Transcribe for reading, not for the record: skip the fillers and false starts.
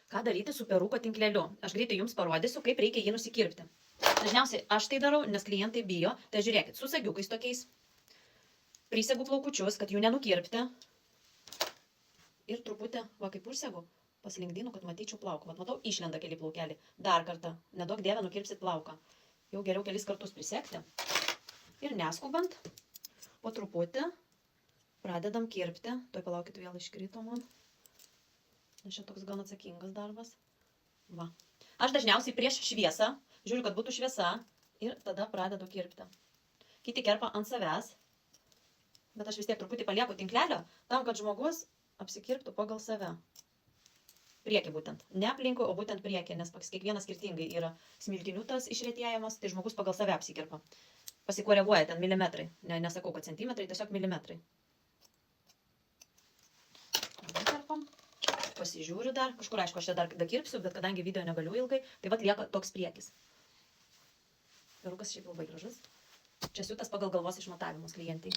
Ką daryti su peruko tinkleliu? Aš greitai jums parodysiu, kaip reikia jį nusikirpti. Dažniausiai aš tai darau, nes klientai bijo. Tai žiūrėkit, su sagiukais tokiais. Prisegu plaukučius, kad jų nenukirpti. Ir truputį, va kaip užsegu, paslinkdinu, kad matyčiau plauką. Vat matau, išlenda keli plaukelį. Dar kartą. Neduok dievę nukirpsit plauką. Jau geriau kelis kartus prisekti. Ir neskubant, po truputį pradedam kirpti. Tuoj palaukit, vėl iškrito man. Nes čia toks gan atsakingas darbas. Va. Aš dažniausiai prieš šviesą, žiūriu, kad būtų šviesa ir tada pradedu kirpti. Kiti kerpa ant savęs, bet aš vis tiek truputį palieku tinklelio, tam, kad žmogus apsikirptų pagal save. Priekį būtent. Ne aplinkui, o būtent priekį, nes kiekvienas skirtingai yra smiltinių tas išretėjimas, tai žmogus pagal save apsikirpa. Pasikoreguoja ten milimetrai. Nesakau, kad centimetrai, tiesiog milimetrai. Pasižiūriu dar, kažkur aišku, aš čia dar kirpsiu, bet kadangi video negaliu ilgai, tai vat lieka toks priekis. Perukas šiaip labai gražus. Čia siūtas pagal galvos išmatavimus klientai.